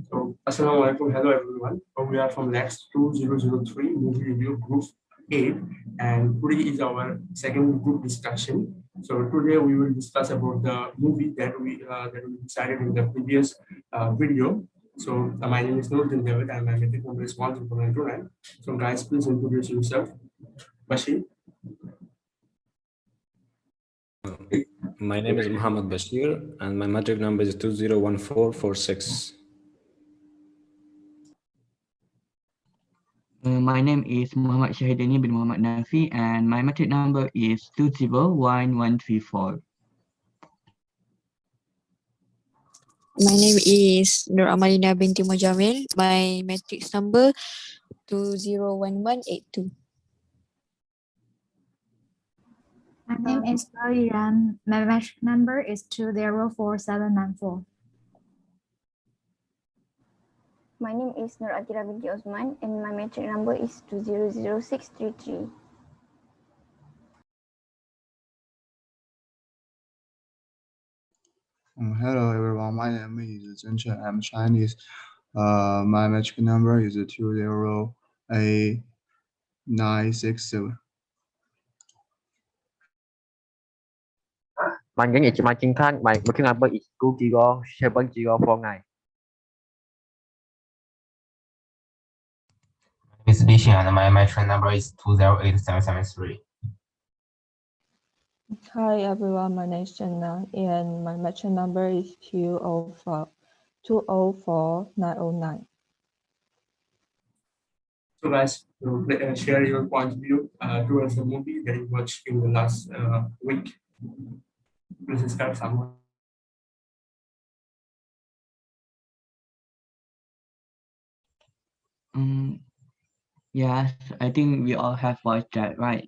So, Assalamualaikum, hello everyone. We are from Next 2003 Movie Review Group 8, and today is our second group discussion. So today we will discuss about the movie that we decided in the previous video. So my name is Nurdin David, and my metric number is 10929. So guys, please introduce yourself. Bashir. My name is Muhammad Bashir, and my metric number is 201446. My name is Muhammad Shahidani bin Muhammad Nafi, and my metric number is 201134. My name is Nur Amalina binti Mujamil. My matrix number 201182. My name is Marian. My metric number is 204794. My name is Nur Atira binti Osman, and my metric number is 200633. Hello everyone, my name is Zhenchen. I'm Chinese. My metric number is 208967. My name is Martin Khan. My metric number is 207049. It's Bishan, and my metric number is 208773. Hi everyone, my name is Jenna, and my metric number is 204909. So guys, share your point of view towards the movie that you watched in the last week. Please start someone. Yes, I think we all have watched that, right?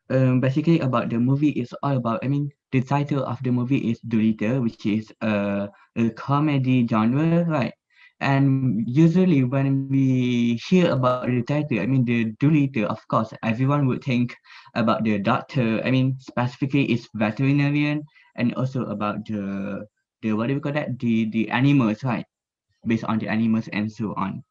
Basically about the movie is all about, the title of the movie is Doolittle, which is a comedy genre, right? And usually when we hear about the title, the Doolittle, of course, everyone would think about the doctor. Specifically it's veterinarian, and also about the what do we call that? The animals, right? Based on the animals and so on.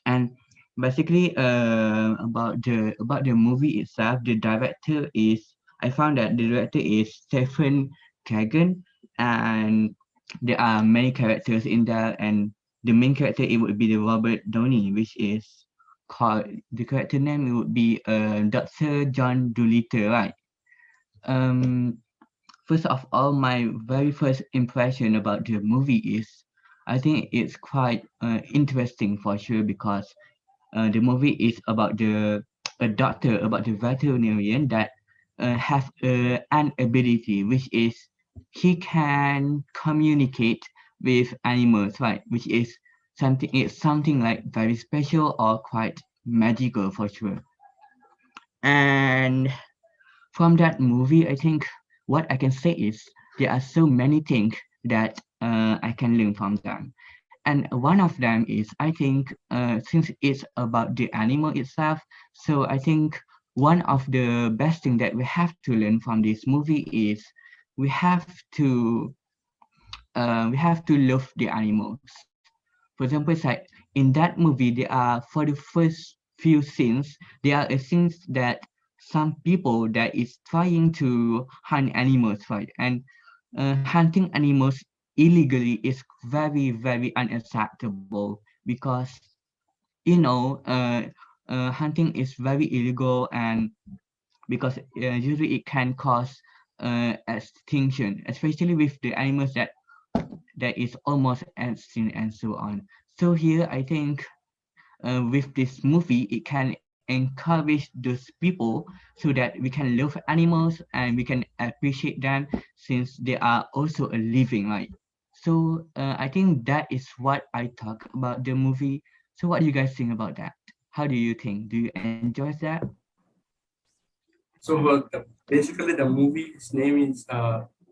And basically about the movie itself, the director is, I found that the director is Stephen Kagan, and there are many characters in there, and the main character, it would be the Robert Downey, which is called, the character name, it would be Dr. John Dolittle, right? First of all, my very first impression about the movie is, I think it's quite interesting for sure, because the movie is about a doctor, about the veterinarian that have an ability, which is he can communicate with animals, right? Which is something like very special or quite magical for sure. And from that movie, I think what I can say is there are so many things that I can learn from them. And one of them is, I think, since it's about the animal itself, so I think one of the best thing that we have to learn from this movie is we have to love the animals. For example, it's like in that movie, there are, for the first few scenes, there are scenes that some people that is trying to hunt animals, right? And hunting animals illegally is very, very unacceptable, because hunting is very illegal, and because usually it can cause extinction, especially with the animals that is almost extinct and so on. So here I think with this movie, it can encourage those people so that we can love animals and we can appreciate them, since they are also a living, right? So I think that is what I talk about the movie. So what do you guys think about that? How do you think? Do you enjoy that? So basically, the movie's name is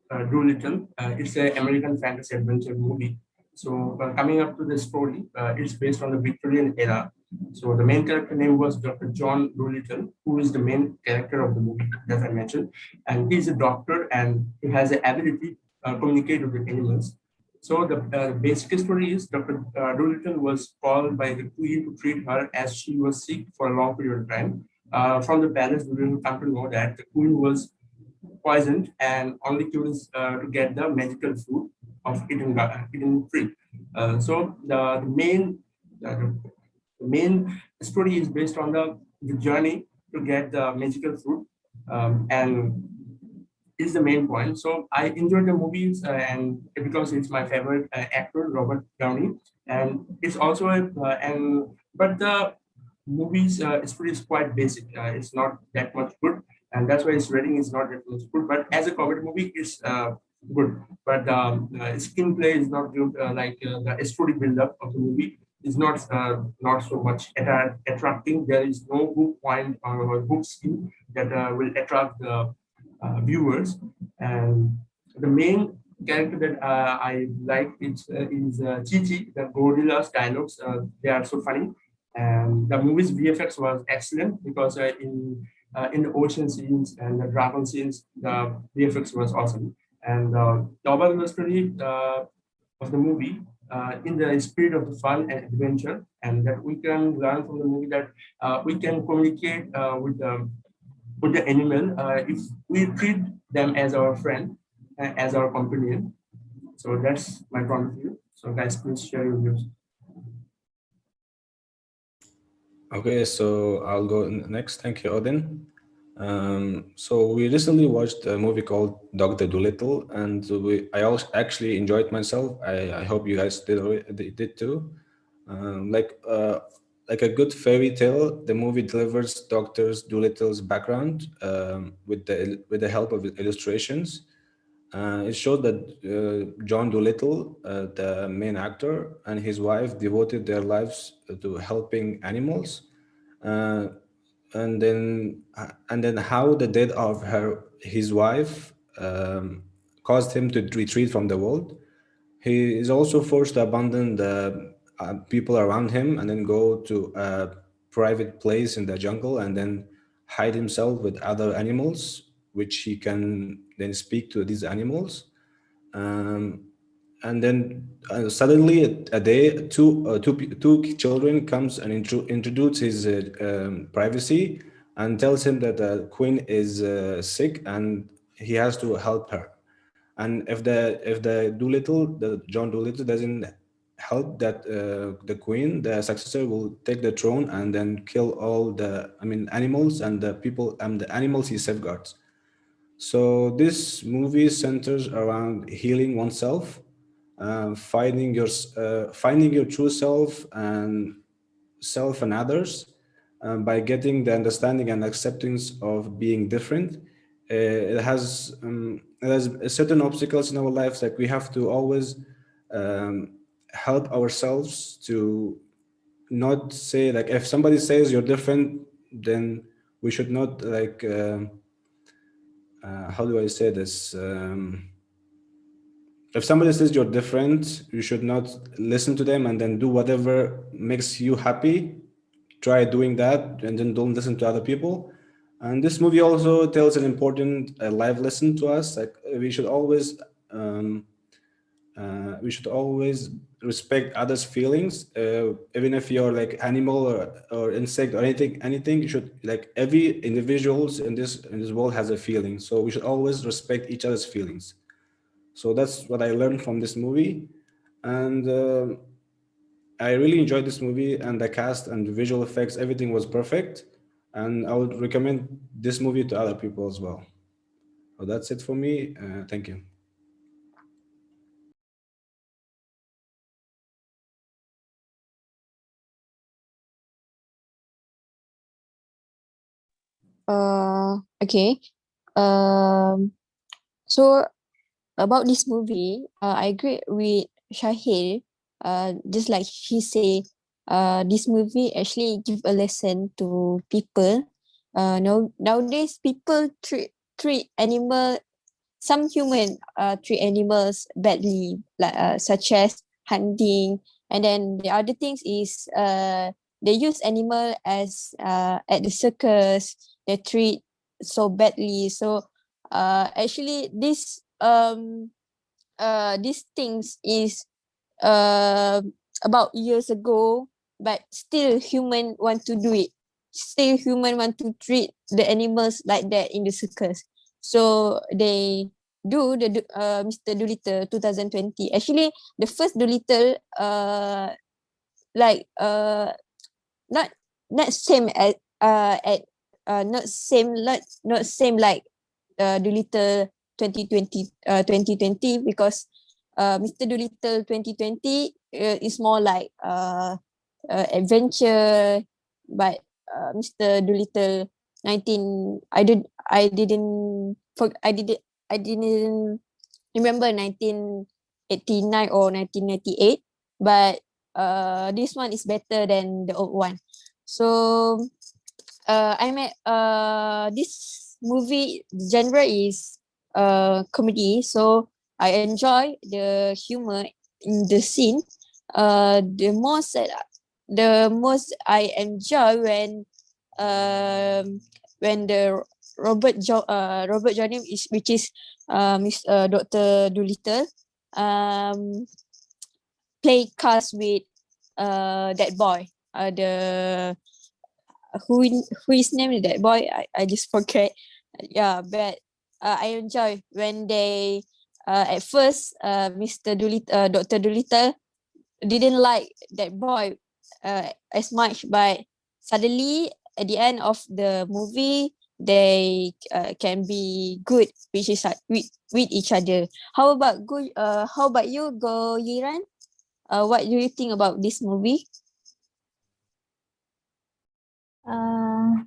Doolittle. It's an American fantasy adventure movie. So coming up to the story, it's based on the Victorian era. So the main character name was Dr. John Doolittle, who is the main character of the movie, as I mentioned. And he's a doctor, and he has the ability to communicate with the animals. So the basic story is Dr. Dolittle was called by the queen to treat her as she was sick for a long period of time. From the palace, we will come to know that the queen was poisoned and only cures to get the magical fruit of eating tree. So the main story is based on the journey to get the magical fruit, and is the main point. So I enjoyed the movies, and because it's my favorite actor, Robert Downey, and it's also but the movies story is quite basic. It's not that much good, and that's why its rating is not that much good. But as a comedy movie, it's good. But screenplay is not good. The story build-up of the movie is not so much attracting. There is no hook point or hook scheme that will attract the viewers. And the main character that I like is Chichi. The gorilla's dialogues, they are so funny, and the movie's VFX was excellent because in the ocean scenes and the dragon scenes, the VFX was awesome. And the overall story of the movie, in the spirit of the fun and adventure, and that we can learn from the movie that we can communicate with the animal if we treat them as our friend, as our companion. So that's my point of view. So guys, please share your views. Okay, so I'll go next. Thank you, Odin. So we recently watched a movie called Dr. Dolittle, and I also actually enjoyed myself. I hope you guys did too. Like a good fairy tale, the movie delivers Dr. Dolittle's background with the help of illustrations. It showed that John Dolittle, the main actor, and his wife devoted their lives to helping animals, uh, and then how the death of his wife caused him to retreat from the world. He is also forced to abandon the people around him and then go to a private place in the jungle and then hide himself with other animals, which he can then speak to these animals. Um, and then suddenly a day, two children comes and introduce his privacy and tells him that the queen is sick and he has to help her. And if the John Doolittle doesn't help the queen, the successor will take the throne and then kill all animals and the people and the animals he safeguards. So this movie centers around healing oneself, finding your true self and others, by getting the understanding and acceptance of being different. It has certain obstacles in our lives, like we have to always help ourselves to not say, like, if somebody says you're different, then we should not how do I say this? If somebody says you're different, you should not listen to them and then do whatever makes you happy. Try doing that and then don't listen to other people. And this movie also tells an important life lesson to us. Like um, we should always respect others' feelings, even if you're like animal or insect or anything. You should, like, every individuals in this world has a feeling, so we should always respect each other's feelings. So that's what I learned from this movie, and I really enjoyed this movie, and the cast and the visual effects, everything was perfect, and I would recommend this movie to other people as well. So that's it for me. Thank you. Okay. Um, so about this movie, I agree with Shahil. Just like he say, this movie actually give a lesson to people. Nowadays people treat animal, some human treat animals badly, like such as hunting, and then the other things is they use animal as at the circus. They treat so badly. So actually this these things is about years ago, but still human want to do it. Still human want to treat the animals like that in the circus. So they do the Mr. Doolittle 2020. Actually, the first Doolittle like not not same at not same like Doolittle 2020 because Mr. Doolittle 2020 is more like adventure, but Mr. Doolittle 19 I didn't remember 1989 or 1998, but this one is better than the old one. So I met this movie genre is comedy, so I enjoy the humor in the scene. The most I enjoy when the Robert Johnny is which is Dr. Doolittle play cast with that boy, the who is named that boy, I just forget. Yeah, but I enjoy when they at first Mr. Doolittle, Dr. Doolittle didn't like that boy as much, but suddenly at the end of the movie they can be good with each other. How about how about you, Go Yiran? What do you think about this movie? Uh,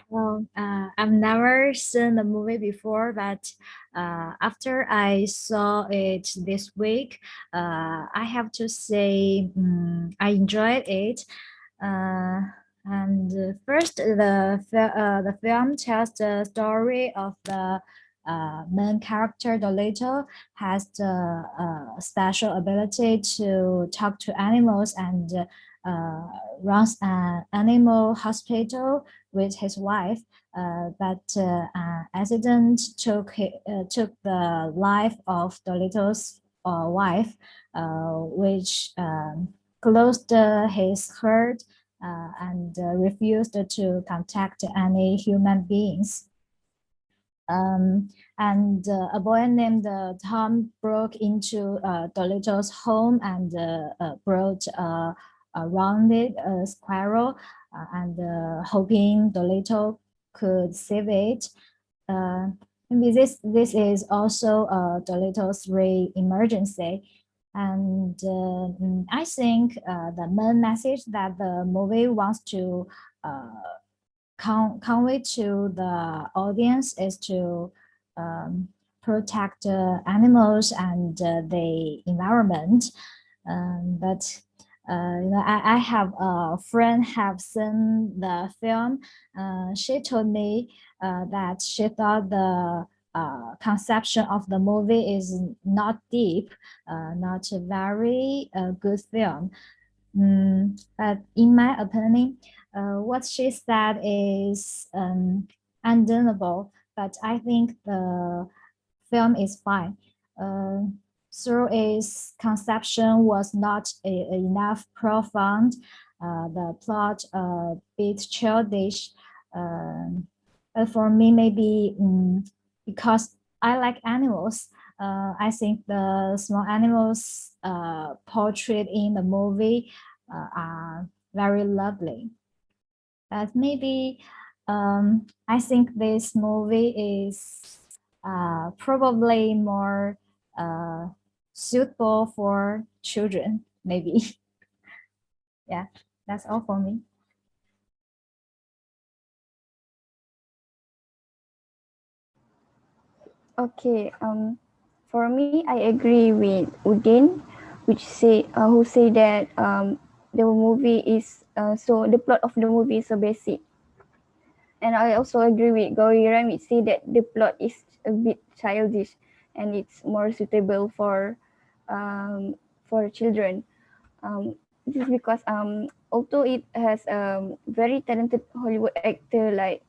well, I've never seen the movie before, but after I saw it this week, I have to say I enjoyed it. And first, the film tells the story of the main character, Dolittle, has the special ability to talk to animals and runs an animal hospital with his wife. But an accident took the life of Dolittle's wife, which closed his heart and refused to contact any human beings. And a boy named Tom broke into Dolittle's home and brought a rounded squirrel and hoping Dolittle could save it. Maybe this is also Dolittle's emergency. And I think the main message that the movie wants to convey to the audience is to protect animals and the environment. But I have a friend have seen the film. She told me that she thought the conception of the movie is not deep, not a very good film. But in my opinion, what she said is undeniable, but I think the film is fine. So its conception was not enough profound. The plot a bit childish. For me, maybe because I like animals. I think the small animals portrayed in the movie are very lovely. But maybe I think this movie is probably more suitable for children, maybe. Yeah, that's all for me. Okay, for me, I agree with Udin, who say that the movie is so the plot of the movie is so basic, and I also agree with Gawiran, which say that the plot is a bit childish, and it's more suitable for children. This is because although it has very talented Hollywood actor like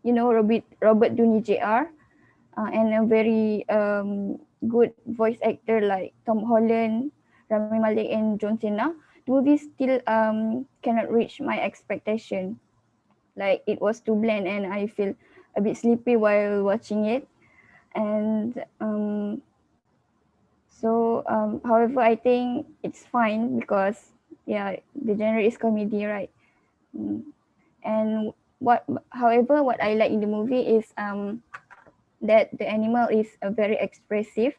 Robert Downey Jr. and a very good voice actor like Tom Holland, Rami Malek, and John Cena, the movie still cannot reach my expectation. Like it was too bland, and I feel a bit sleepy while watching it. And however, I think it's fine because yeah, the genre is comedy, right? Mm. And however, what I like in the movie is that the animal is very expressive,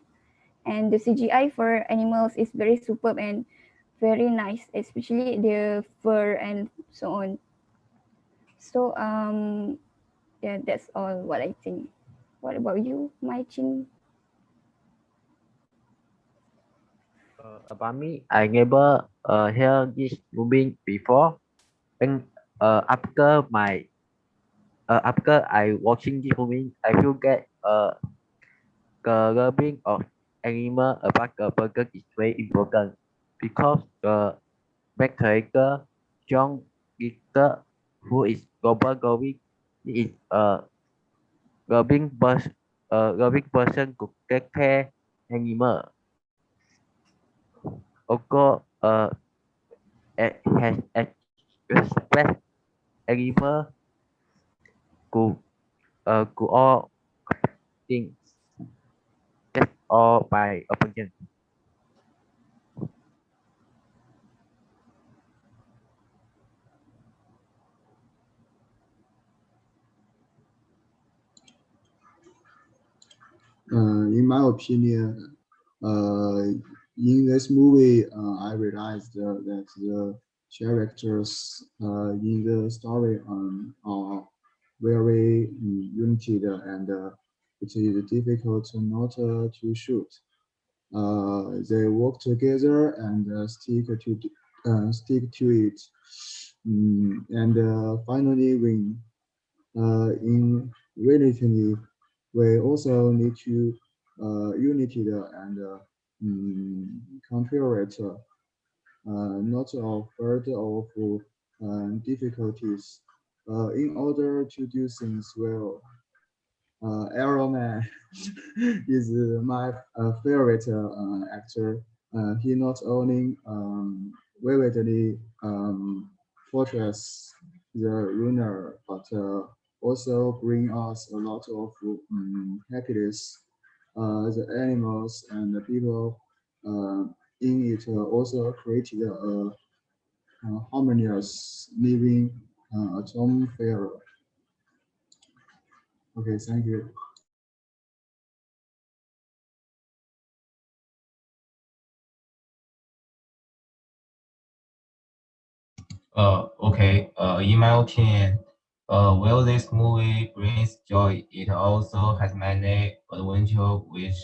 and the CGI for animals is very superb and very nice, especially the fur and so on. So yeah, that's all what I think. What about you, my Chin? About me, I never hear this movie before. And after I watching this movie, I feel get the loving of animal about the burger is very important because the main character John Ritter, who is global going, is a loving person to take care animal. Also, it has expressed animal to all things. That's all my opinion. In my opinion, in this movie, I realized that the characters in the story are very united, and it is difficult not to shoot. They work together and stick to it, and finally win. In reality, we also need to unity and contribute, not afraid of difficulties, in order to do things well. Iron Man is my favorite actor. He not only vividly portrays the runner, but also bring us a lot of happiness. The animals and the people uh, in it also created a harmonious living atmosphere. Okay, thank you. Okay. In my opinion, while this movie brings joy, it also has many adventure which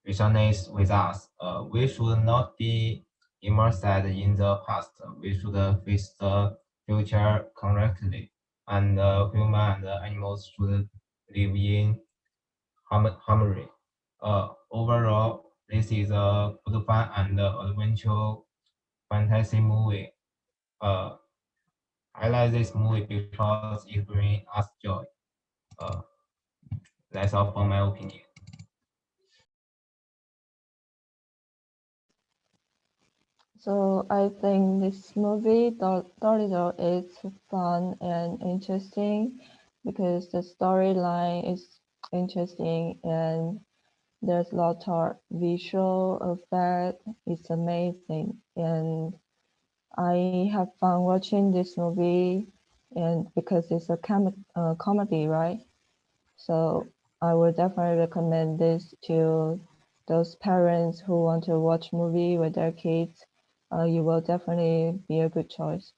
resonates with us. We should not be immersed in the past. We should face the future correctly, and human and animals should live in harmony. Overall, this is a good fun and adventure fantasy movie. Uh, I like this movie because it brings us joy. Uh, that's all for my opinion. So I think this movie, Dolittle, is fun and interesting because the storyline is interesting and there's a lot of visual effect. It's amazing, and I have fun watching this movie, and because it's a comedy, right? So I would definitely recommend this to those parents who want to watch movie with their kids. You will definitely be a good choice.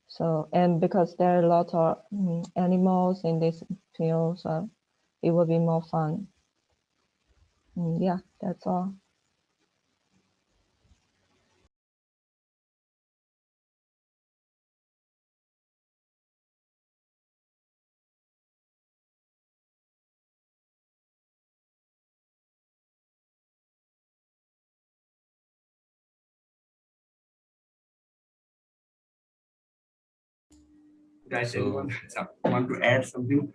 So, and because there are a lot of animals in this film, so it will be more fun. Yeah, that's all. Guys, So anyone want to add something?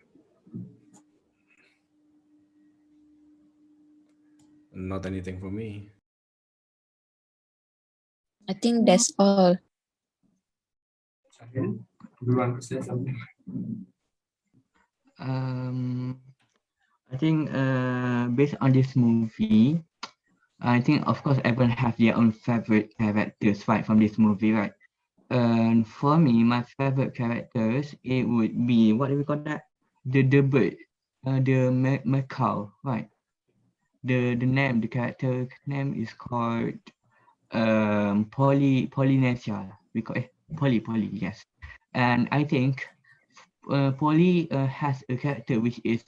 not anything for me. I think that's all. Shahil, do you want to say something? Um, I think based on this movie, I think of course everyone have their own favorite characters right from this movie, right? And for me, my favorite characters it would be what do we call that? The bird, the macaw, right? The character name is called Polynesia. We call Polly, yes. And I think Polly has a character which is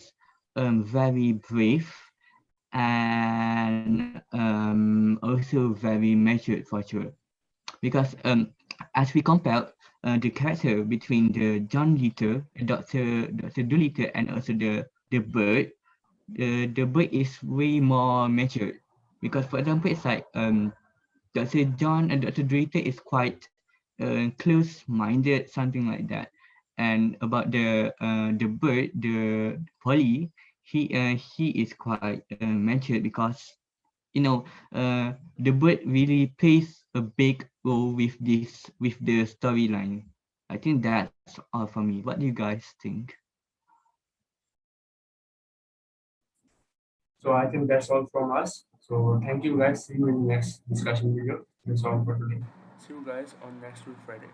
very brave and also very measured for sure. Because as we compare the character between the John Little, Doctor Dolittle, and also the bird, the bird is way more measured. Because for example, it's like Dr. John and Dr. Dolittle is quite close-minded, something like that. And about the bird, the Polly, he is quite measured because you know the bird really plays a big role with the storyline. I think that's all for me. What do you guys think? So I think that's all from us. So thank you guys. See you in the next discussion video. That's all for today. See you guys on next week Friday.